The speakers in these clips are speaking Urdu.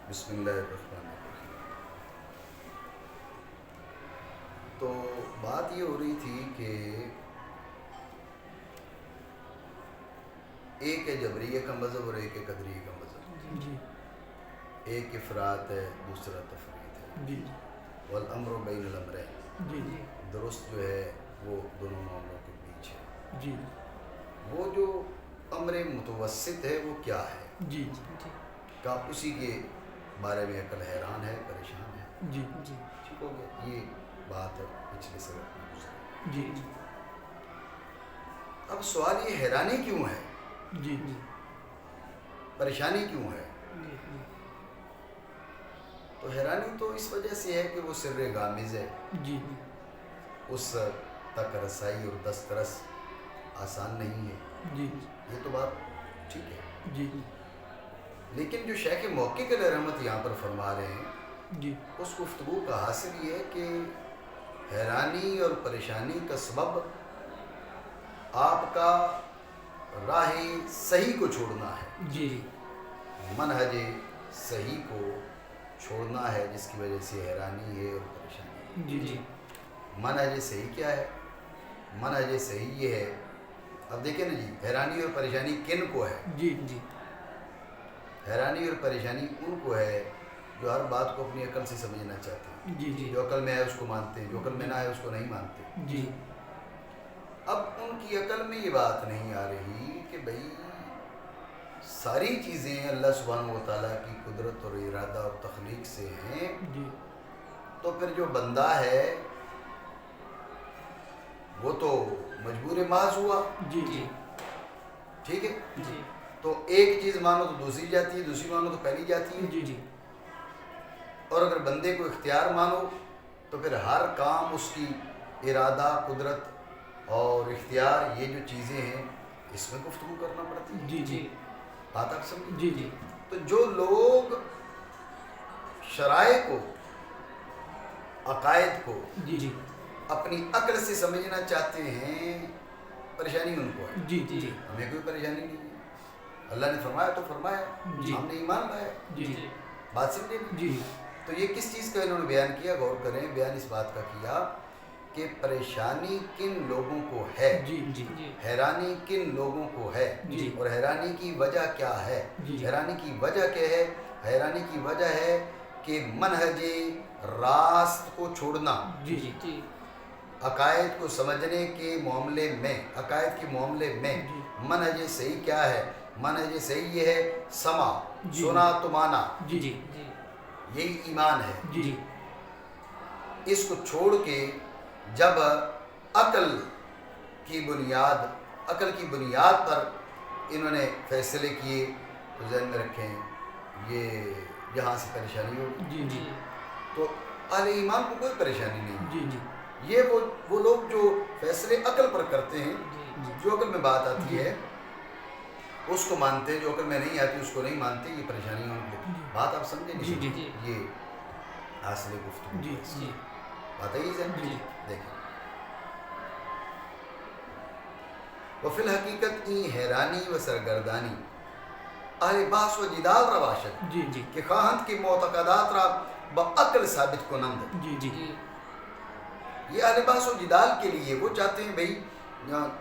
بسم اللہ الرحمن الرحیم۔ تو بات یہ ہو رہی تھی کہ ایک ہے جبریہ کا مذہب اور ایک ہے قدریہ کا مذہب، جی ایک افراد ہے دوسرا تفرید ہے، جی والامر بین الامرین، جی درست جو ہے وہ دونوں معاملوں کے بیچ ہے۔ جی وہ جو امر متوسط ہے وہ کیا ہے؟ جی کہ آپ اسی کے بارے میں عقل حیران ہے، پریشان ہے۔ جی ٹھیک ہو گیا، یہ بات پچھلے سبق میں گزری۔ جی اب سوال یہ حیرانی کیوں ہے، جی پریشانی کیوں ہے؟ تو حیرانی تو اس وجہ سے ہے کہ وہ سر غامض ہے، جی اس تک رسائی اور دسترس آسان نہیں ہے۔ جی یہ تو بات ٹھیک ہے، جی لیکن جو شیخ محقق علیہ رحمت یہاں پر فرما رہے ہیں، جی اس گفتگو کا حاصل یہ ہے کہ حیرانی اور پریشانی کا سبب آپ کا راہ صحیح کو چھوڑنا ہے، جی منہج صحیح کو چھوڑنا ہے، جس کی وجہ سے حیرانی ہے اور پریشانی ہے۔ جی جی منہج صحیح کیا ہے؟ منہج صحیح یہ ہے، اب دیکھیں نا جی، حیرانی اور پریشانی کن کو ہے؟ جی جی حیرانی اور پریشانی ان کو ہے جو ہر بات کو اپنی عقل سے سمجھنا چاہتے ہیں، جی جی جو عقل میں ہے اس کو مانتے ہیں، جو عقل میں نہ ہے اس کو نہیں مانتے۔ جی اب ان کی عقل میں یہ بات نہیں آ رہی کہ بھئی ساری چیزیں اللہ سبحانہ و تعالیٰ کی قدرت اور ارادہ اور تخلیق سے ہیں، جی تو پھر جو بندہ ہے وہ تو مجبور محض ہوا، جی جی ٹھیک ہے؟ جی تو ایک چیز مانو تو دوسری جاتی ہے، دوسری مانو تو پہلی جاتی ہے، جی جی اور اگر بندے کو اختیار مانو تو پھر ہر کام اس کی ارادہ، قدرت اور اختیار، یہ جو چیزیں ہیں اس میں گفتگو کرنا پڑتی ہے۔ جی جی بات آپ سمجھیں؟ جی جی تو جو لوگ شرائع کو، عقائد کو جی جی اپنی عقل سے سمجھنا چاہتے ہیں، پریشانی ان کو ہے۔ جی جی ہمیں کوئی پریشانی نہیں ہے، اللہ نے فرمایا تو فرمایا، جی ہم نے ایمان لایا، جی بات سمجھے نا؟ جی تو یہ کس چیز کا انہوں نے بیان کیا؟ غور کریں، بیان اس بات کا کیا کہ پریشانی کن لوگوں کو ہے، جی جی حیرانی کن لوگوں کو ہے، جی اور حیرانی کی وجہ کیا ہے؟ جی حیرانی کی وجہ کیا ہے؟ حیرانی کی وجہ ہے کہ منہج راست کو چھوڑنا، جی جی عقائد کو سمجھنے کے معاملے میں، عقائد کے معاملے میں جی منہج صحیح کیا ہے؟ منہج صحیح یہ ہے سما، جی سنا تو مانا، جی جی یہی ایمان ہے۔ جی اس کو چھوڑ کے جب عقل کی بنیاد پر انہوں نے فیصلے کیے تو ذہن میں رکھیں یہ یہاں سے پریشانی ہوگی۔ جی جی تو اہل ایمان کو کوئی پریشانی نہیں، جی جی یہ وہ لوگ جو فیصلے عقل پر کرتے ہیں، جو عقل میں بات آتی ہے اس کو مانتے ہیں، جو عقل میں نہیں آتی اس کو نہیں مانتے، یہ پریشانی ہے ان کو۔ بات آپ سمجھے جی نہیں؟ جی یہ حاصل گفتگو جی ہے۔ جی بات آئی ہے؟ جی دیکھیں، وفی الحقیقت این حیرانی و سرگردانی اہل بحث و جدال را باشد جی جی کہ خواہند کی معتقدات را با عقل ثابت کنند۔ جی جی یہ اہل بحث و جدال کے لیے وہ چاہتے ہیں بھئی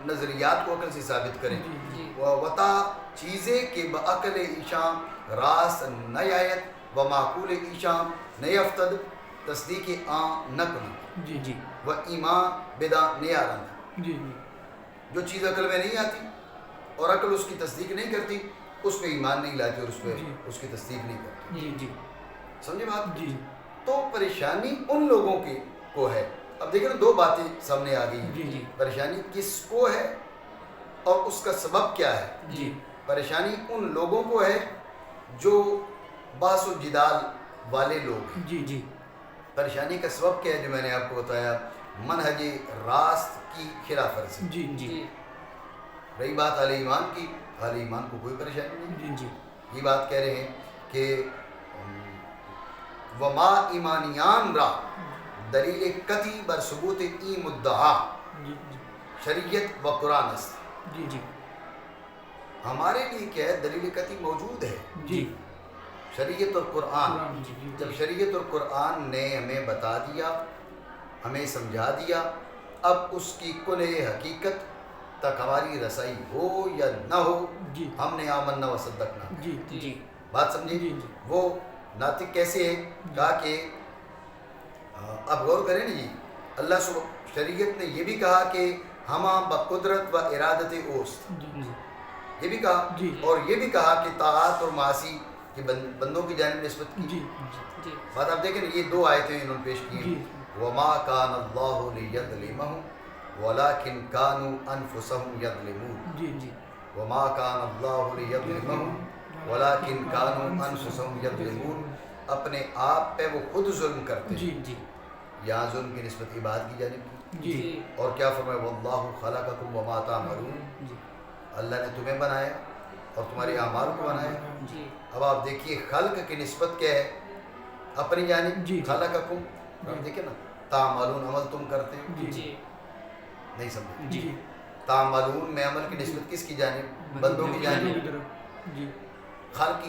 نظریات کو عقل سے ثابت کریں، وطا چیزیں کہ با عقل ایشام راست نیایت و معقول ایشام نیفتد تصدیق آن نکنند جی جی و ایمان بدا نیارند۔ جی جی جو چیز عقل میں نہیں آتی اور عقل اس کی تصدیق نہیں کرتی، اس پہ ایمان نہیں لاتی اور اس کی تصدیق نہیں کرتی۔ جی جی سمجھے بات؟ جی تو پریشانی ان لوگوں کو ہے۔ اب دیکھیں نا، دو باتیں سامنے آ گئی ہیں۔ جی جی پریشانی کس کو ہے اور اس کا سبب کیا ہے؟ جی پریشانی ان لوگوں کو ہے جو بحث و جدال والے لوگ ہیں۔ جی جی پریشانی کا سبب کیا ہے؟ جو میں نے آپ کو بتایا، منہج راست کی خلاف ورزی۔ جی جی رہی بات اہل ایمان کی، اہل ایمان کو کوئی پریشانی نہیں۔ جی جی یہ بات کہہ رہے ہیں کہ وما ایمانیان را دلیل قطعی بر ثبوت ای مدعا جی شریعت و قرآن است۔ جی جی ہمارے لیے کیا ہے؟ دلیل قطعی موجود ہے، جی شریعت اور قرآن. جب شریعت اور قرآن نے ہمیں بتا دیا، ہمیں سمجھا دیا، اب اس کی کنہ حقیقت تک ہماری رسائی ہو یا نہ ہو، ہم نے آمنا و صدقنا. بات سمجھے؟ وہ ناطق کیسے ہے؟ کہا کہ اب غور کریں نا جی، اللہ شریعت نے یہ بھی کہا کہ ہما بقدرت و ارادت اوست، یہ بھی کہا، اور یہ بھی کہا کہ طاعات اور معاصی کہ بندوں کی جانب نسبت کی. بات آپ دیکھیں یہ دو آیتیں انہوں نے پیش کی. وما كان الله ليظلمهم ولكن كانوا انفسهم يظلمون. وما كان الله ليظلمهم ولكن كانوا انفسهم يظلمون. اپنے آپ پہ وہ خود ظلم کرتے ہیں. یہاں ظلم کی نسبت عباد کی جانب کی. اور کیا فرمایا؟ واللہ خلقکم وما تعملون. اللہ نے تمہیں بنایا اور تمہارے اعمال کو بنایا. اب آپ دیکھیے خلق کی نسبت کیا ہے؟ اپنی جانب. خلقکم دیکھیں نا، تعملون عمل تم کرتے ہیں. نہیں سمجھے؟ تعملون میں عمل کی نسبت کس کی جانب؟ بندوں کی جانب. خلق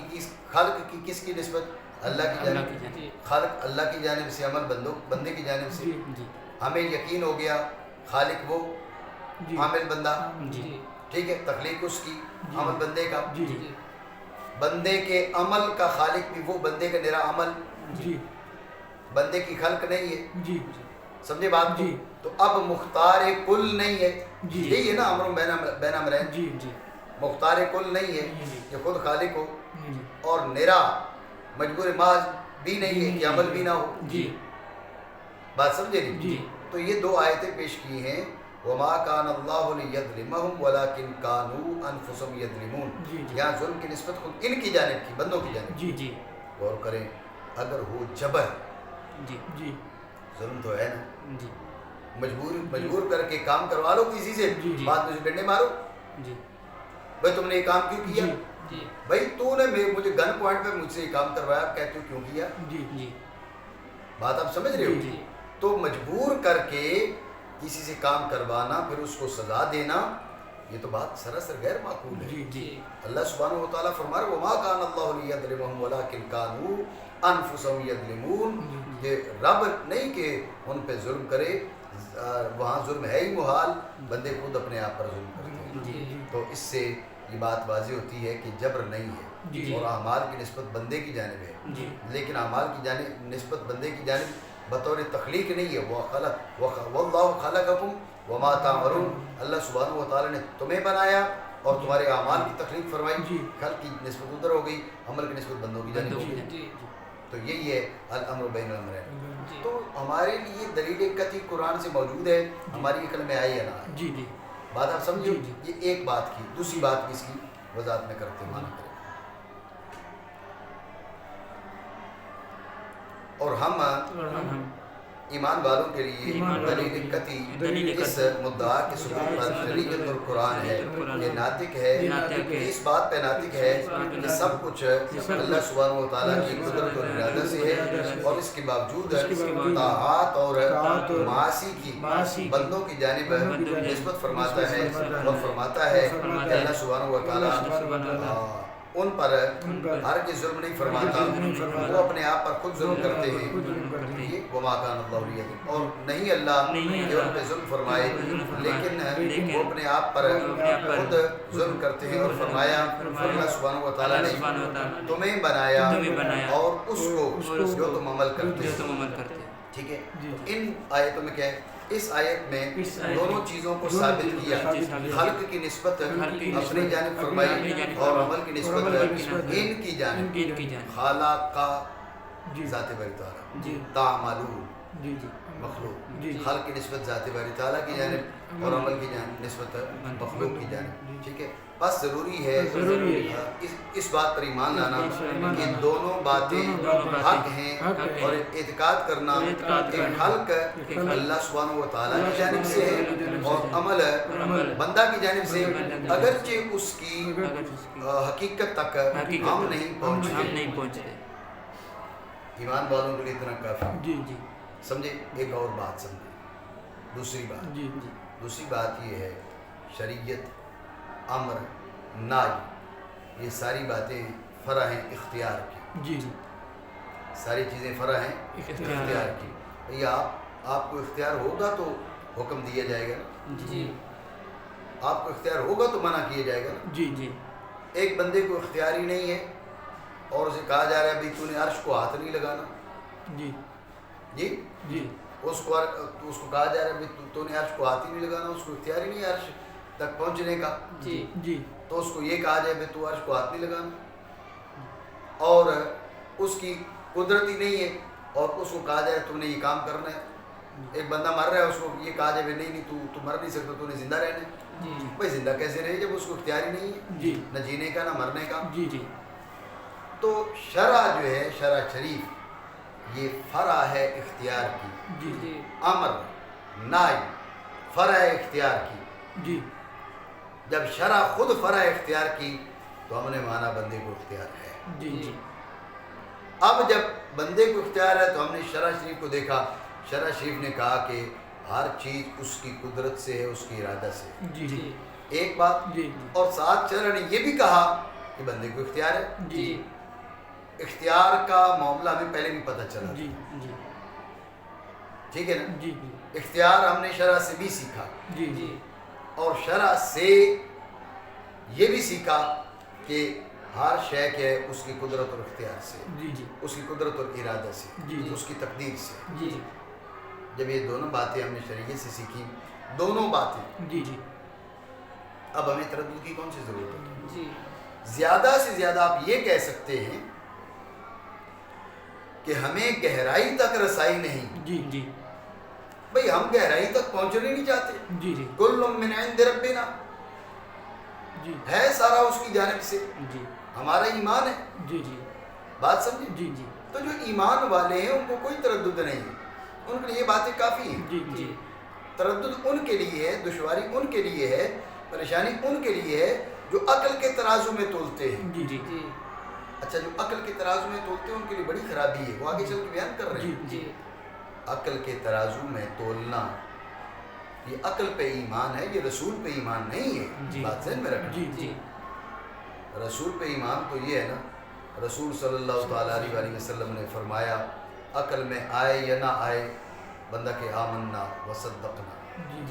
کی کس کی نسبت؟ اللہ کی جانب. خلق اللہ کی جانب سے، عمل بندے کی جانب سے. ہمیں یقین ہو گیا خالق وہ، عامل بندہ. ٹھیک ہے، تخلیق اس کی، عمل بندے کا. بندے کے عمل کا خالق بھی وہ، بندے کا نرا عمل، بندے کی خلق نہیں ہے. سمجھے بات کو؟ تو اب مختار کل نہیں ہے. یہی ہے نا امر بین امرین. مختار کل نہیں ہے کہ خود خالق ہو، اور نرا مجبور محض بھی نہیں ہے کہ عمل بھی نہ ہو. بات سمجھے نہیں؟ تو یہ دو آیتیں پیش کی ہیں. وما كان الله ليظلمهم ولكن كانوا انفسهم يظلمون. یہاں ظلم کی نسبت خود ان کی جانب کی، بندوں کی جانب. غور کریں، اگر ہو جبر، ظلم تو ہے نا، مجبور کر کے کام کروا لو کسی سے، بعد میں ڈنڈے مارو. بھائی تم نے یہ کام کیوں کیا؟ بھائی تو نے مجھے گن پوائنٹ پہ مجھ سے یہ کام کروایا، کہتے ہو کیوں کیا؟ بات آپ سمجھ رہے ہو؟ تو مجبور کر کے کسی سے کام کروانا، پھر اس کو سزا دینا، یہ تو بات سراسر غیر معقول ہے. اللہ سبحانہ و تعالیٰ فرما رہے وما كان الله ليظلمهم ولكن كانوا انفسهم يظلمون. کہ رب نہیں کہ ان پہ ظلم کرے، وہاں ظلم ہے ہی محال، بندے خود اپنے آپ پر ظلم کرتے ہیں. تو اس سے یہ بات واضح ہوتی ہے کہ جبر نہیں ہے، اور اعمال کی نسبت بندے کی جانب ہے. لیکن اعمال کی جانب نسبت بندے کی جانب بطور تخلیق نہیں ہے. واللہ خلقکم وما تعملون. اللہ سبحانہ و تعالیٰ نے تمہیں بنایا اور تمہارے اعمال کی تخلیق فرمائی. خلق کی نسبت ادھر ہو گئی، عمل کی نسبت بندوں کی جانب. تو یہی ہے الامر بین الامرین. تو ہمارے لیے دلیل قطعی قرآن سے موجود ہے، ہماری عقل میں آئی ہے نا. بات آپ سمجھو؟ یہ ایک بات کی. دوسری بات بھی اس کی وضاحت میں کرتے مانا کریں. اور ہم ایمان والوں کے لیے دلیل قطعی اس مدعا کے ثبوت پر شریعت اور قرآن ہے. یہ ناطق ہے، اس بات پہ ناطق ہے کہ سب کچھ اللہ سبحانہ و تعالیٰ کی قدرت اور ارادہ سے ہے، اور اس کے باوجود طاعات اور معاصی کی بندوں کی جانب نسبت فرماتا ہے، اور فرماتا ہے کہ اللہ سبحانہ و تعالیٰ ان پر ہرگز ظلم نہیں فرماتا، وہ اپنے آپ پر خود ظلم کرتے ہیں. یہ وما كان الله ليظلمهم، اور نہیں اللہ کہ ان پہ ظلم فرمائے، لیکن وہ اپنے آپ پر خود ظلم کرتے ہیں. اور فرمایا اللہ سبحانہ و تعالیٰ نے تمہیں بنایا اور اس کو جو تم عمل کرتے ہیں. ٹھیک ہے. ان آیتوں میں کیا ہے؟ اس آیت میں دونوں چیزوں کو ثابت کیا. خلق کی نسبت اپنی جانب فرمائی، اور عمل کی نسبت ان کی جانب. خالق کا ذات باری تعالیٰ، تعملون مخلوق. خلق کی نسبت ذات باری تعالیٰ کی جانب، اور عمل کی جانب نسبت مخلوق کی جانب. ٹھیک ہے. بس ضروری ہے اس بات پر ایمان لانا کہ دونوں باتیں حق ہیں، اور اعتقاد کرنا کہ خلق اللہ سبحانہ و تعالیٰ کی جانب سے ہے، اور عمل بندہ کی جانب سے، اگرچہ اس کی حقیقت تک ہم نہیں پہنچتے. ایمان والوں کے لیے اتنا کافی. سمجھے؟ ایک اور بات سمجھے. دوسری بات یہ ہے، شریعت، امر، نہی، یہ ساری باتیں فرع ہیں اختیار کی. جی ساری چیزیں فرع ہیں اختیار کی. بھئی آپ کو اختیار ہوگا تو حکم دیا جائے گا نا, جی آپ کو اختیار ہوگا تو منع کیا جائے گا نا. جی جی ایک بندے کو اختیار ہی نہیں ہے اور اسے کہا جا رہا ہے بھئی تو نے عرش کو ہاتھ نہیں لگانا. جی جی جی اس کو کہا جا رہا ہے بھئی تو نے عرش کو ہاتھ ہی نہیں لگانا, اس کو اختیار ہی نہیں ہے عرش تک پہنچنے کا. جی جی تو اس کو یہ کہا جائے بھئی تو عرش کو ہاتھ نہیں لگانا, اور اس کی قدرت ہی نہیں ہے اور اس کو کہا جائے تو نے یہ کام کرنا ہے. ایک بندہ مر رہا ہے, اس کو یہ کہا جائے بھئی نہیں تو مر نہیں سکتا, تو نے زندہ رہنا ہے. جی بھئی زندہ کیسے رہے جب اس کو اختیار ہی نہیں ہے, جی نہ جینے کا نہ مرنے کا. جی جی تو شرع جو ہے, شرع شریف یہ فرع ہے اختیار کی. جی جی امر نہی فرع ہے اختیار کی. جی جب شرع خود فرع اختیار کی تو ہم نے مانا بندے کو اختیار ہے. جی جی اب جب بندے کو اختیار ہے تو ہم نے شرع شریف کو دیکھا. شرع شریف نے کہا کہ ہر چیز اس کی قدرت سے ہے, اس کی ارادہ سے ہے. جی جی ایک بات, جی اور ساتھ شرع نے یہ بھی کہا کہ بندے کو اختیار ہے. جی اختیار کا معاملہ ہمیں پہلے بھی پتہ چلا, جی جی ٹھیک ہے نا. جی اختیار ہم نے شرع سے بھی سیکھا, جی جی اور شرع سے یہ بھی سیکھا کہ ہر شے کے اس کی قدرت اور اختیار سے, جی جی اس کی قدرت اور ارادہ سے, جی اس کی تقدیر سے. جی جب یہ دونوں باتیں ہم نے شریعت سے سیکھی, دونوں باتیں, جی جی اب ہمیں تردد کی کون سی ضرورت ہے. جی زیادہ سے زیادہ آپ یہ کہہ سکتے ہیں کہ ہمیں گہرائی تک رسائی نہیں. جی جی بھئی ہم گہرائی تک پہنچنے نہیں چاہتے. جی جی کل من عند ربنا, جی ہے سارا اس کی جانب سے, جی ہمارا ایمان ہے. جی جی بات سمجھے. جی جی تو جو ایمان والے ہیں ان کو کوئی تردد نہیں ہے, ان کے لیے یہ باتیں کافی ہیں. جی جی تردد ان کے لیے ہے, دشواری ان کے لیے ہے, پریشانی ان کے لیے ہے جو عقل کے ترازو میں تولتے ہیں. جی جی جی اچھا, جو عقل کے ترازو میں تولتے ہیں ان کے لیے بڑی خرابی ہے, وہ آگے چل کے بیان کر رہے ہیں. جی عقل کے ترازو میں تولنا یہ عقل پہ ایمان ہے, یہ رسول پہ ایمان نہیں ہے. جی. بات ذہن میں رکھنا. جی جی رسول پہ ایمان تو یہ ہے نا, رسول صلی اللہ تعالیٰ علیہ وآلہ وسلم نے فرمایا عقل میں آئے یا نہ آئے بندہ کہ آمنا وصدقنا. جی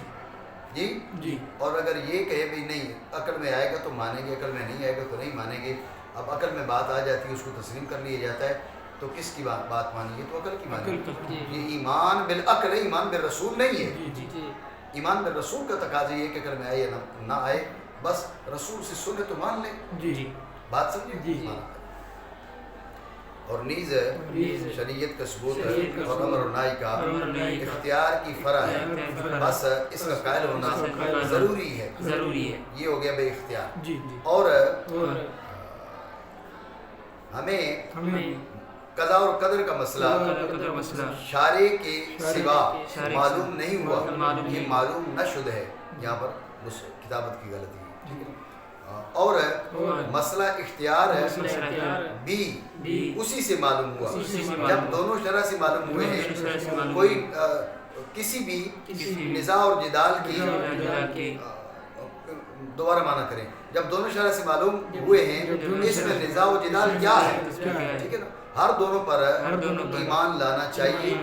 جی جی اور اگر یہ کہے بھی نہیں عقل میں آئے گا تو مانیں گے, عقل میں نہیں آئے گا تو نہیں مانیں گے. اب عقل میں بات آ جاتی ہے, اس کو تسلیم کر لیا جاتا ہے, تو کس کی بات مانیں گے, تو عقل کی مانیں گے. یہ ایمان بالعقل ہے, ایمان بالرسول نہیں ہے. جی جی جی ایمان بالرسول کا تقاضا یہ ہے کہ عقل میں آئے یا نہ آئے, بس رسول سے سنے تو مان لیں. جی جی بات سمجھے. جی. مانا. اور نیز نیز شریعت کا ثبوت شریعت کا اور امر و نہی کا امر و نہی کا اختیار کی فرع ہے, بس اس کا قائل ہونا ضروری ہے. ضروری ہے. یہ ہو گیا بے اختیار. جی جی اور اور ہمیں ہمیں قضا اور قدر کا مسئلہ قدر مسئلہ شارع کے سوا شارع کے معلوم نہیں ہوا, معلوم یہ نہیں. معلوم نہ شد ہے. یہاں پر اس کتابت کی غلطی ہے, ٹھیک ہے. اور مسئلہ اختیار مسئلہ اختیار بھی اسی سے معلوم ہوا. اسی سے معلوم جب دونوں شرح سے معلوم ہوئے دونوں شرح سے ہیں, معلوم کوئی کسی بھی نزاع اور جدال کی دوبارہ معنی کریں, جب دونوں شرح سے معلوم ہوئے ہیں اس میں نزاع و جدال کیا ہے, ٹھیک ہے نا. ہر دونوں پر ایمان لانا چاہیے,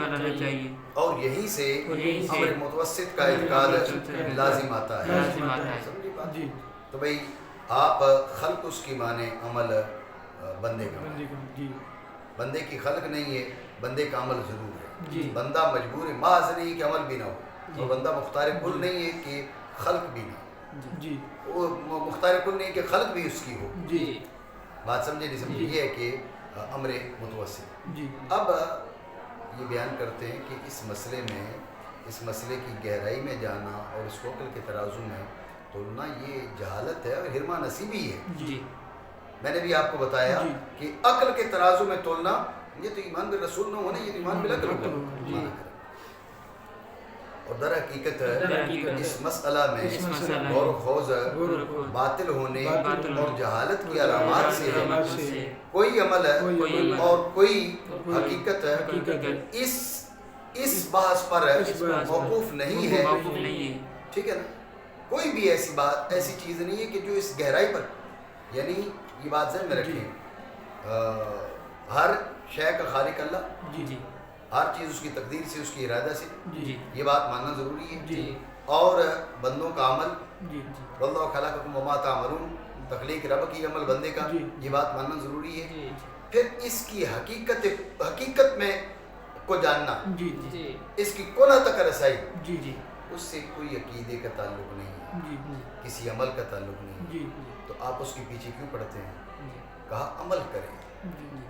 اور یہیں سے امر متوسط کا اعتقاد لازم آتا ہے. سمجھی بات. جی تو بھئی آپ خلق اس کی معنی عمل بندے کا, جی بندے کی خلق نہیں ہے, بندے کا عمل ضرور ہے. جی. بندہ مجبور ہے, محض نہیں کہ عمل بھی نہ ہو, اور بندہ مختار کل نہیں ہے کہ خلق بھی نہ ہو. جی وہ مختار کل نہیں کہ خلق بھی اس کی ہو. جی بات سمجھے نہیں سمجھے. یہ ہے کہ امر متوسط. جی اب یہ بیان کرتے ہیں کہ اس مسئلے میں, اس مسئلے کی گہرائی میں جانا اور اس کو عقل کے ترازو میں تولنا یہ جہالت ہے اور حرمہ نصیبی ہے. جی میں نے بھی آپ کو بتایا جی. کہ عقل کے ترازو میں تولنا یہ تو ایمان بالرسول نہ ہونا, یہ تو ایمان بالعقل ہوگا. جی. اور در حقیقت اس مسئلہ میں غور و خوض باطل ہونے اور جہالت کی علامات سے ہے. کوئی عمل اور کوئی حقیقت اس بحث پر موقوف نہیں ہے, ٹھیک ہے نا. کوئی بھی ایسی بات, ایسی چیز نہیں ہے کہ جو اس گہرائی پر, یعنی یہ بات ذہن میں رکھیں, ہر شے کا خالق اللہ، جی جی ہر چیز اس کی تقدیر سے، اس کی ارادہ سے، جی یہ بات ماننا ضروری ہے. جی اور بندوں کا عمل، جی واللہ خلقکم وما تعملون، تخلیق رب کی، عمل بندے کا، جی. یہ بات ماننا ضروری ہے. جی پھر اس کی حقیقت میں کو جاننا، جی جی اس کی کنہ تک رسائی، جی جی اس سے کوئی عقیدے کا تعلق نہیں ہے، جی کسی عمل کا تعلق نہیں ہے. جی تو آپ اس کے پیچھے کیوں پڑتے ہیں؟ جی کہا عمل کریں. جی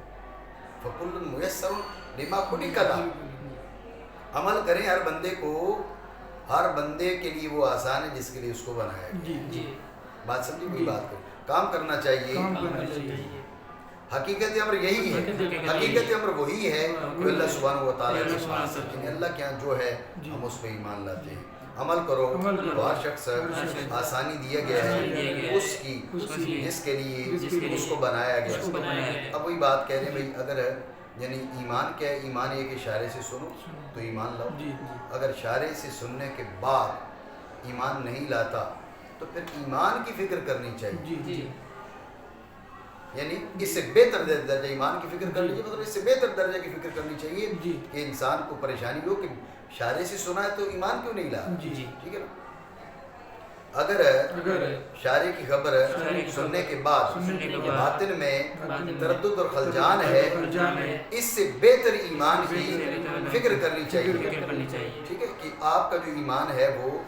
فَكُلٌّ مُيَسَّرٌ لِمَا خُلِقَ لَهُ، عمل کریں. ہر بندے کو، ہر بندے کے لیے وہ آسان ہے جس کے لیے اس کو بنایا گیا. جی جی بات سمجھی؟ کوئی جی. بات کو کام کرنا چاہیے. کام کام کرنا کرنا چاہیے. چاہیے. حقیقت امر یہی ہے. حقیقت امر وہی ہے جو اللہ سبحانہ و تعالیٰ نے اللہ کے ہاں جو ہے جی. ہم اس پہ ایمان لاتے ہیں. عمل کرو عمل کرو. تو ہر شخص آسانی دیا گیا ہے اس کی جس کے لیے اس کو بنایا گیا. اس کو بنایا گیا. اب وہی بات کہہ رہے ہیں بھائی، اگر یعنی ایمان کیا ہے؟ ایمان یہ کہ اشارے سے سنو تو ایمان لاؤ. جی اگر اشارے سے سننے کے بعد ایمان نہیں لاتا تو پھر ایمان کی فکر کرنی چاہیے. جی جی یعنی اس سے بہتر درجہ ایمان کی فکر کرنی چاہیے. مطلب اس سے بہتر درجہ کی فکر کرنی چاہیے جی. کہ انسان کو پریشانی ہو کہ اشارے سے سنا ہے تو ایمان کیوں نہیں لایا. جی جی ٹھیک ہے نا؟ اگر اگر اشارے کی خبر اشارے کی سننے کے بعد سننے کے بعد باطن میں باطن میں تردد اور خلجان ہے، خلجان ہے، اس سے بہتر ایمان کی فکر کرنی چاہیے. فکر کرنی چاہیے. ٹھیک ہے کہ آپ کا جو ایمان ہے وہ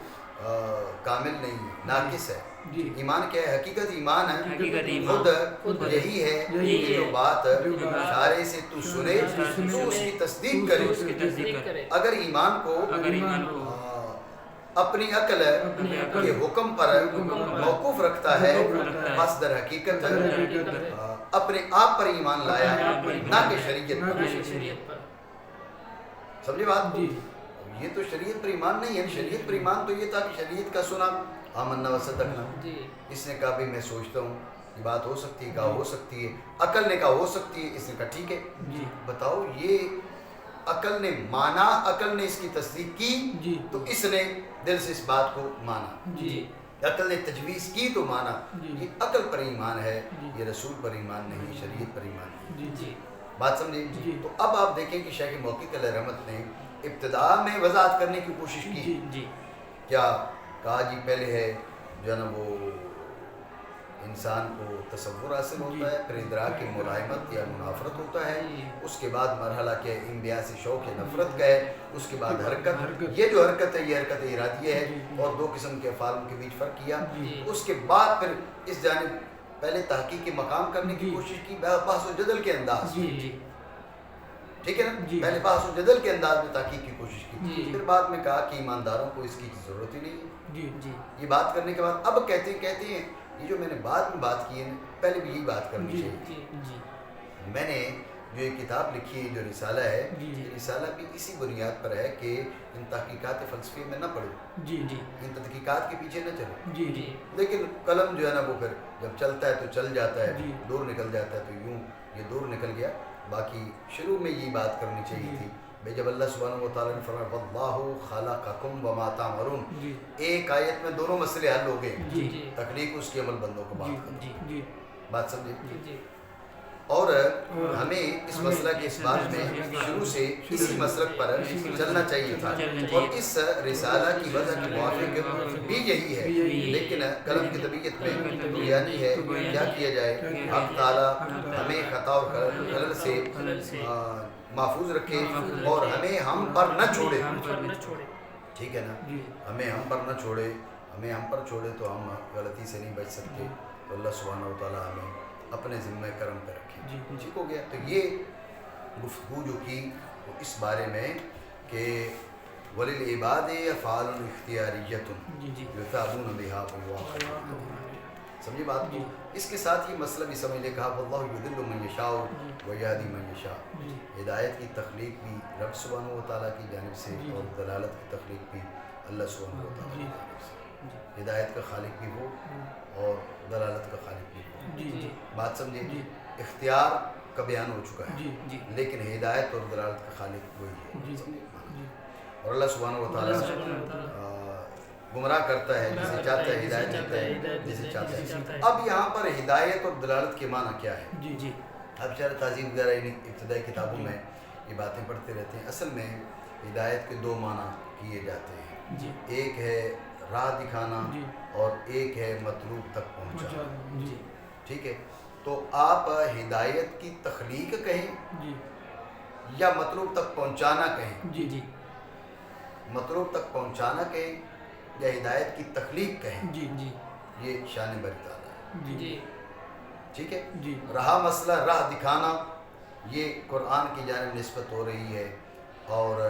کامل نہیں ہے، ناقص ہے. جی. ایمان کیا ہے؟ حقیقت ایمان ہے. حقیقت ایمان خود یہی ہے یہی کہ جو ہے بات جو بات اشارے سے تو سنے تو اس کی تصدیق کرے. اس کی تصدیق کرے. اگر ایمان کو اگر ایمان کو اپنی عقل اپنی عقل کے حکم پر موقوف رکھتا ہے، موقوف رکھتا ہے، بس در حقیقت حقیقت اپنے آپ پر ایمان لایا اپنے آپ پر ایمان نہ کہ لایا، شریعت نہ پر. کہ شریعت پر. سمجھے بات؟ جی یہ تو شریعت پر ایمان نہیں ہے. شریعت پر ایمان تو یہ تھا کہ شریعت کا سنا آمنا و صدقنا. جی اس نے کہا بھی میں سوچتا ہوں یہ بات ہو سکتی ہے، کہا ہو سکتی ہے. عقل نے کہا ہو سکتی ہے، اس نے کہا ٹھیک ہے. جی بتاؤ یہ عقل نے مانا، عقل نے اس کی تصدیق کی جی تو اس نے دل سے اس بات کو مانا. جی عقل نے تجویز کی تو مانا. جی. یہ عقل پر ایمان ہے، جی. یہ رسول پر ایمان نہیں، شریعت پر ایمان نہیں. جی جی بات سمجھے؟ جی. تو اب آپ دیکھیں کہ شیخ موقع علیہ رحمت نے ابتدا میں وضاحت کرنے کی کوشش کی. جی جی کیا کہا جی؟ پہلے ہے جو ہے نا وہ انسان کو تصور حاصل ہوتا ہے، پھر ادراک کی ملائمت یا منافرت ہوتا ہے، اس کے بعد مرحلہ کے انبیاء سے شوق نفرت کا ہے، اس کے بعد حرکت. یہ جو حرکت ہے یہ حرکت ارادیہ ہے اور دو قسم کے افعال کے بیچ فرق کیا. جی. اس کے بعد پھر اس جانب پہلے تحقیق کے مقام کرنے کی جی. کوشش کی بحث و جدل کے انداز. جی. جی ٹھیک ہے نا؟ جی. پہلے بحث و جدل کے انداز میں تحقیق کی کوشش کی. جی. پھر بعد میں کہا کہ ایمانداروں کو اس کی ضرورت ہی نہیں ہے. جی جی یہ بات کرنے کے بعد اب کہتے ہیں یہ جو میں نے بعد میں بات کی ہے نا، پہلے بھی یہی بات کرنی جی. چاہیے. جی جی میں نے جو یہ کتاب لکھی ہے، جو رسالہ ہے، جی. یہ رسالہ بھی اسی بنیاد پر ہے کہ ان تحقیقات فلسفی میں نہ پڑھو، جی جی ان تحقیقات کے پیچھے نہ چلو. جی جی لیکن قلم جو ہے نا وہ پھر جب چلتا ہے تو چل جاتا ہے، جی. دور نکل جاتا ہے تو یوں یہ دور نکل گیا. باقی شروع میں یہی بات کرنی چاہیے جی. تھی بھائی، جب اللہ سبحانہ و تعالیٰ نے فرمایا واللہ خلقکم وما تعملون، جی ایک آیت میں دونوں مسئلے حل ہو گئے. جی. جی تخلیق، اس کے عمل، بندوں کو جی بات کرو. جی جی بات سمجھے؟ جی اور ہمیں اس مسئلہ کے اس بات میں شروع سے اسی مسلک پر چلنا چاہیے تھا اور اس رسالہ کی وجہ کے موافق بھی یہی ہے. لیکن قلم کی طبیعت میں یعنی ہے کیا کیا جائے؟ حق تعالیٰ ہمیں خطا اور خلل سے محفوظ رکھے اور ہمیں ہم پر نہ چھوڑے. ہم پر نہ چھوڑے. ٹھیک ہے نا؟ جی. ہمیں ہم پر نہ چھوڑے. ہمیں ہم پر چھوڑے تو ہم غلطی سے نہیں بچ سکتے. تو اللہ سبحانہ و تعالیٰ ہمیں اپنے ذمہ کرم پہ رکھے. جی. ٹھیک ہو گیا. تو یہ گفتگو جو کی وہ اس بارے میں کہ وَلِلْعِبَادِ أَفْعَالٌ اخْتِيَارِيَّةٌ جی. جی. يُثَابُونَ بِهَا وَيُعَاقَبُونَ. سمجھے بات کو؟ جی. اس کے ساتھ یہ مسئلہ بھی سمجھ لے. کہا وَاللَّهُ يُضِلُّ مَن يَشَاءُ وَيَهْدِي مَن يَشَاءُ. جی. ہدایت کی تخلیق بھی رب سبحانہ و تعالیٰ کی جانب سے جی. اور دلالت کی تخلیق بھی اللہ سبحانہ و تعالیٰ کی جانب سے. ہدایت کا خالق بھی وہ اور دلالت کا خالق بھی وہ. جی. جی. بات سمجھے؟ جی. اختیار کا بیان ہو چکا ہے جی. جی لیکن ہدایت اور دلالت کا خالق وہی ہے. جی. سمجھے؟ جی. اور اللہ سبحانہ و تعالیٰ گمراہ کرتا ہے جسے چاہتا ہے، ہدایت دیتا ہے جسے چاہتا ہے. اب یہاں پر ہدایت اور دلالت کے معنی کیا ہے؟ جی. جی اب شرح تہذیب وغیرہ ان ابتدائی کتابوں میں یہ باتیں پڑھتے رہتے ہیں. اصل میں ہدایت کے 2 معنی کیے جاتے ہیں. جی ایک ہے راہ دکھانا جی اور ایک ہے مطلوب تک پہنچانا. جی ٹھیک ہے, تو آپ ہدایت کی تخلیق کہیں جی یا مطلوب تک پہنچانا کہیں, جی جی مطلوب تک پہنچانا کہیں یا ہدایت کی تخلیق کہیں, جی جی یہ شان باری تعالیٰ ہے. جی ٹھیک ہے, جی رہا مسئلہ راہ دکھانا, یہ قرآن کی جانب نسبت ہو رہی ہے اور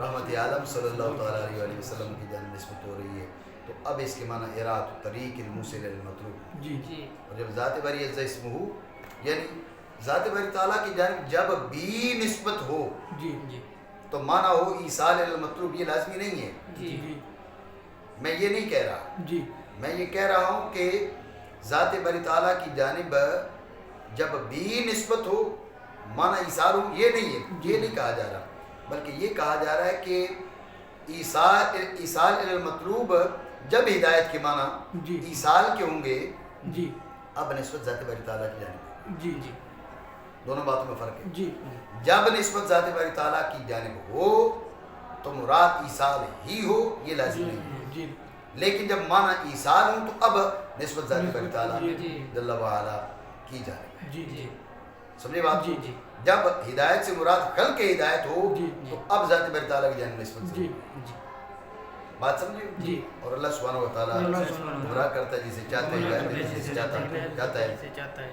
رحمت عالم صلی اللہ تعالیٰ علیہ وسلم کی جانب نسبت ہو رہی ہے. تو اب اس کے معنی اراۃ الطریق الموصل للمطلوب. جی جی اور جب ذات باری عز اسمہ یعنی ذات باری تعالیٰ کی جانب جب بھی نسبت ہو جی جی تو معنی ہو ایصال المطلوب, یہ لازمی نہیں ہے. جی جی میں یہ نہیں کہہ رہا, جی میں یہ کہہ رہا ہوں کہ ذات باری تعالیٰ کی جانب جب بھی نسبت ہو معنی ایصال ہو, یہ نہیں ہے, یہ نہیں کہا جا رہا, بلکہ یہ کہا جا رہا ہے کہ ایصال المطلوب جب ہدایت کے معنی جی ایصال کے ہوں گے, جی اب نسبت ذات باری تعالیٰ کی جانب, جی جی دونوں باتوں میں فرق ہے. جی جب نسبت ذات باری تعالیٰ کی جانب ہو تو مراد ایصال ہی ہو, یہ لازم نہیں ہے. جی لیکن جب معنی ایصال ہوں تو اب نسبت ذات باری تعالیٰ جی جل وعلا کی جانب ہے. جی جی سمجھے بات جی کو؟ جی جب ہدایت سے مراد خلق ہدایت ہو جی تو اب ذات باری تعالیٰ کی جانب نسبت جی ضرور ہے. جی بات سمجھے؟ جی اور اللہ سبحانہ وتعالیٰ اللہ سبحانہ وتعالیٰ گمراہ کرتا ہے جسے چاہتا ہے, ہدایت دیتا ہے جسے چاہتا ہے. چاہتا ہے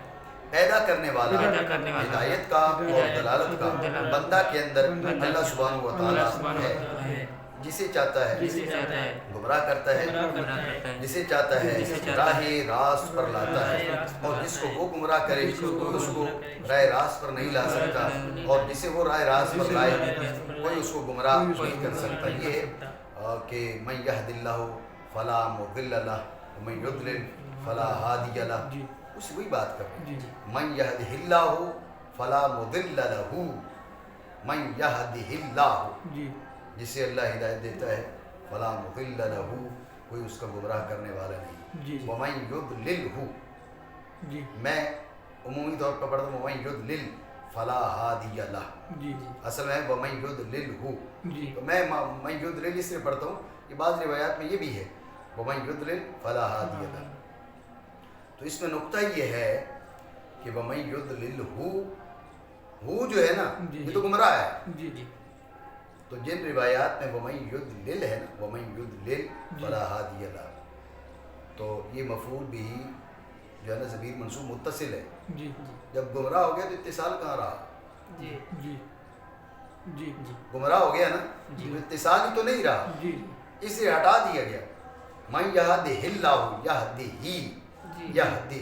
پیدا کرنے والا پیدا کرنے والا ہدایت کا اور دلالت کا بندہ کے اندر اللہ سبحانہ وتعالیٰ ہے. جسے چاہتا ہے جسے چاہتا ہے گمراہ کرتا ہے, گمراہ کرتا ہے, جسے چاہتا ہے جسے چاہتا راہ راست پر لاتا ہے, اور جس کو وہ گمراہ کرے کوئی اس کو راہ راست پر نہیں لا سکتا, اور جسے وہ راہ راست پر لائے کوئی اس کو گمراہ نہیں کر سکتا. یہ ہے کہ من یہد اللہ فلا مضل لہ ومن یضلل فلا ہادی لہ. جی اس وہی بات کر رہے ہیں, جی جی من یہدہ اللہ فلا مضل لہ, من یہدہ اللہ, جی جسے اللہ ہدایت دیتا ہے فلا مضل لہ, کوئی اس کا گمراہ کرنے والا نہیں. جی ومن یضللہ, جی میں عمومی طور پر پڑھتا ہوں ومن یضلل فلا ہادی لہ, جی جی اصل میں ومن یضللہ, جی تو میں من یضلل اس لیے پڑھتا ہوں کہ بعض روایات میں یہ بھی ہے ومن یضلل فلا ہادی لہ. تو اس میں نقطہ یہ ہے کہ ومن یضللہ, ہو جو ہے نا یہ تو گمراہ ہے. جی جی تو جن روایات میں ومن یضلل ہے نا, ومن یضلل فلا ہادی لہ, تو یہ مفعول بھی جو ہے نا ضمیر منصوب متصل ہے. جی جب گمراہ ہو گیا تو اتصال کہاں رہا؟ جی جی جی گمراہ ہو گیا نا تو اتصال ہی تو نہیں رہا, جی اس لیے ہٹا دیا گیا. من یہدہ اللہ یہدہ,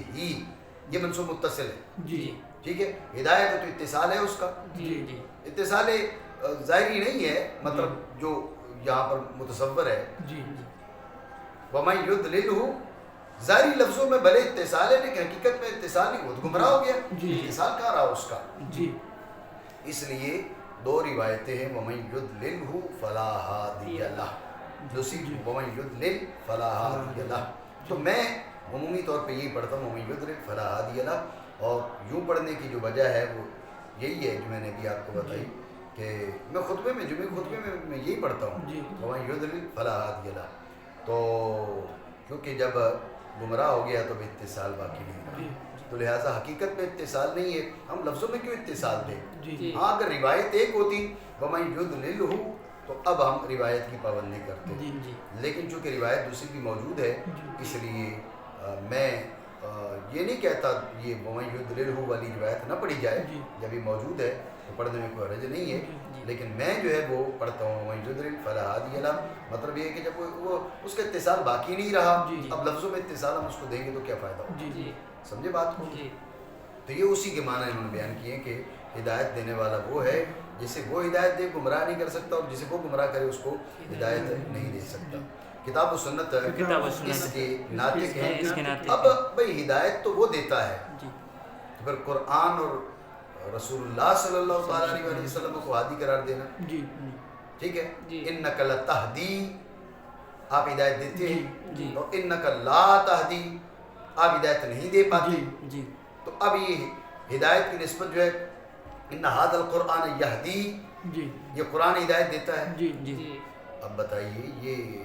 یہ منصوب متصل ہے. جی ٹھیک ہے, ہدایت تو اتصال ہے اس کا, جی جی اتصال ظاہری نہیں ہے, مطلب جو یہاں پر متصور ہے. جی ومن یضللہ ظاہری لفظوں میں بھلے اتصال ہے لیکن حقیقت میں اتصال نہیں, وہ تو گمراہ ہو گیا. جی اتصال کہاں رہا اس کا؟ جی اس لیے 2 روایتیں ہیں ومن یضللہ فلا ہادی لہ, دوسری ومن یضلل فلا ہادی لہ. تو میں عمومی طور پہ یہی پڑھتا ہوں ومن یضلل فلا ہادی لہ, اور یوں پڑھنے کی جو وجہ ہے وہ یہی ہے جو میں نے بھی آپ کو بتائی کہ میں خطبے میں جمعے خطبے میں یہی پڑھتا ہوں ومن یضلل فلا ہادی لہ. تو کیونکہ جب گمراہ ہو گیا تو اتصال باقی نہیں رہا, تو لہٰذا حقیقت میں اتصال نہیں ہے. ہم لفظوں میں کیوں اتصال دیں؟ ہاں اگر روایت ایک ہوتی ومن یضللہ تو اب ہم روایت کی پابندی کرتے ہیں, لیکن چونکہ روایت دوسری بھی موجود ہے اس لیے میں یہ نہیں کہتا یہ ومن یضللہ والی روایت نہ پڑھی جائے, جب یہ موجود ہے تو پڑھنے میں کوئی حرج نہیں ہے. لیکن میں جو ہے وہ پڑھتا ہوں ومن یضلل فلا ہادی لہ, مطلب یہ ہے کہ جب وہ اس کا اتصال باقی نہیں رہا, اب لفظوں میں اتصال ہم اس کو دیں گے تو کیا فائدہ ہوگا؟ سمجھے بات کو؟ تو یہ اسی کے معنی انہوں نے بیان کیے کہ ہدایت دینے والا وہ ہے جسے وہ ہدایت دے گمراہ نہیں کر سکتا, اور جسے وہ گمراہ کرے اس کو ہدایت نہیں دے سکتا. کتاب و سنت اس کے ناطق ہیں. اب بھائی ہدایت تو وہ دیتا ہے, پھر قرآن اور رسول اللہ صلی اللہ تعالیٰ علیہ وسلم کو ہادی قرار دینا, ٹھیک ہے. انک لتہدی, آپ ہدایت دیتے ہیں, اور انک لا تہدی, آپ ہدایت نہیں دے پاتے. تو اب یہ ہدایت کی نسبت جو ہے ان ھذا القرآن یہدی، جی یہ قرآن ہدایت دیتا ہے. جی جی اب بتائیے یہ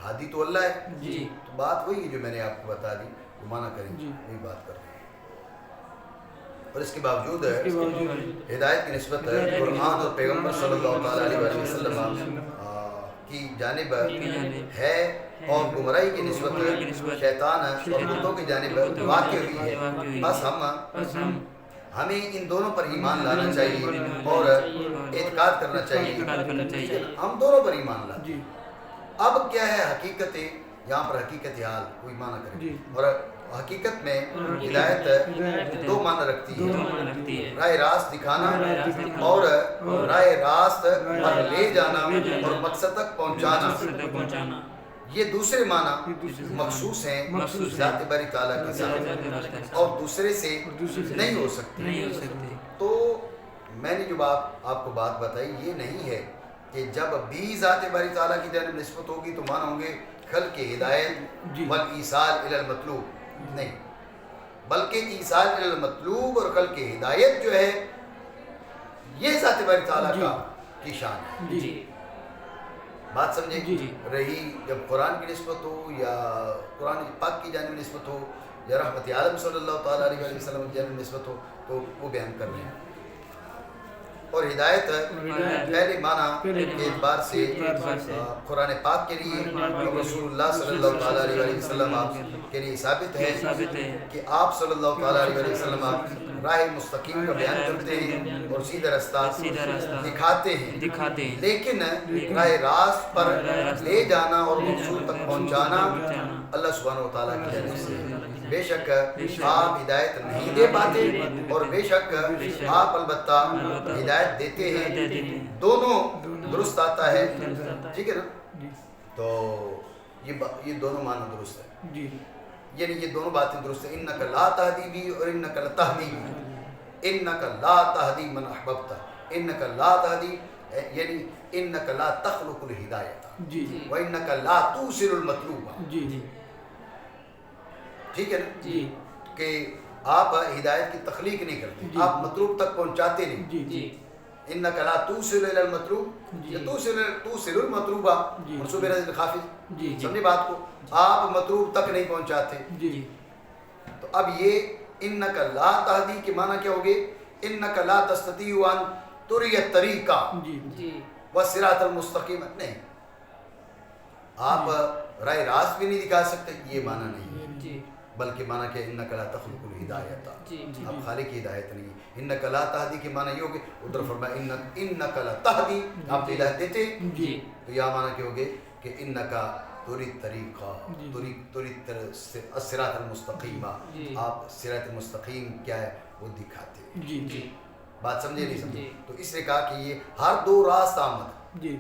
ہادی تو اللہ ہے، جی تو بات وہی ہے جو میں نے آپ کو بتا دی، تو مانا کریں جی. وہی بات کر رہے ہیں. اور اس کے باوجود اس کے باوجود ہدایت کی نسبت قرآن اور پیغمبر صلی اللہ تعالیٰ علیہ وسلم کی جانب ہے، اور گمراہی کی نسبت شیطان اور بتوں کی جانب واقع ہوئی ہے. بس ہمیں ان دونوں پر ایمان لانا چاہیے اور اعتقاد کرنا چاہیے. ہم دونوں پر ایمان لاتے جی. ہیں. اب کیا ہے حقیقت، یہاں پر حقیقت حال کوئی معنی کرے، جی. اور حقیقت میں ہدایت دو معنی رکھتی ہے، راہ راست دکھانا اور راہ راست پر لے جانا اور مقصد تک پہنچانا. یہ دوسرے معنی مخصوص ہیں ذات باری تعالیٰ کے ساتھ اور دوسرے سے نہیں ہو سکتے. تو میں نے جو آپ کو بات بتائی یہ نہیں ہے کہ جب بھی ذات باری تعالیٰ کی جانب نسبت ہوگی تو مانا ہوں گے خلق ہدایت والایصال الی المطلوب، نہیں، بلکہ ایصال الی المطلوب اور خلق ہدایت جو ہے یہ ذات باری تعالیٰ کی شان ہے. جی. بات سمجھے؟ جی. رہی جب قرآن کی نسبت ہو یا قرآن پاک کی جانب نسبت ہو یا رحمت عالم صلی اللہ تعالیٰ علیہ وسلم کی جانب نسبت ہو تو وہ بیان کر رہے ہیں. اور ہدایت پہلے معنی کے اعتبار سے قرآن پاک کے لیے اور رسول اللہ صلی اللہ تعالیٰ علیہ وسلم کے لیے ثابت ہے کہ آپ صلی اللہ تعالیٰ علیہ وسلم راہ مستقیم کا بیان کرتے ہیں اور سیدھا رستہ دکھاتے ہیں، لیکن راہ راست پر لے جانا اور مقصود تک پہنچانا اللہ سبحانہ و تعالیٰ کی جانب سے. بے شک آپ ہدایت نہیں دے پاتے اور بے شک آپ البتہ ہدایت دیتے ہیں. دونوں درست آتا ہے، ٹھیک ہے نا؟ تو یہ دونوں معنی درست ہے، جی. یعنی یہ دونوں باتیں درست ہیں. انک لا تہدی بھی اور انک لتہدی بھی. انک لا تہدی من احببت، انک لا تہدی یعنی انک لا تخلق الہدایت جی. وانک لا توصل المطلوب. جی. ٹھیک ہے نا؟ جی. کہ آپ ہدایت کی تخلیق نہیں کرتے، آپ مطلوب تک پہنچاتے نہیں. جی. انک لا توصل الی المطلوب، یہ توصل المطلوب منصوب رضی خافض. جی. سمجھے بات کو؟ آپ مطلوب تک نہیں پہنچاتے. جی. تو اب یہ انک لا تہدی کے معنی کیا ہوگے؟ انک لا تستطیع ان تری الطریقہ جی. والصراط المستقیم. نہیں، آپ راہ راست بھی نہیں دکھا سکتے، یہ معنی نہیں ہے. جی. بلکہ معنی کہ انک لا تخلق الہدایت، جی. آپ خالق کی ہدایت نہیں. انک لا تہدی کے معنی یہ ہوگے، ادھر فرمایا انک لا تہدی، آپ ہدایت دیتے. جی. تو یہ معنی کیا ہوگے کہ انک تری طریقہ، تری الصراط المستقیم، آپ صراط مستقیم کیا ہے وہ دکھاتے ہیں. جی. بات سمجھے نہیں سمجھے؟ تو اس نے کہا کہ یہ ہر دو راست آمد جی.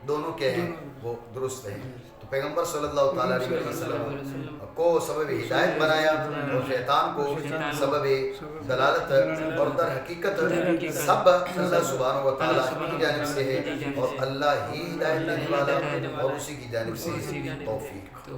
دونوں کیا ہیں وہ درست ہیں. تو پیغمبر صلی اللہ تعالیٰ علیہ وسلم کو سبب ہدایت بنایا اور شیطان کو سبب دلالت، اور در حقیقت سب اللہ سبحانہ و تعالیٰ کی جانب سے ہے اور اللہ ہی ہدایت دینے والا اور اسی کی جانب سے توفیق.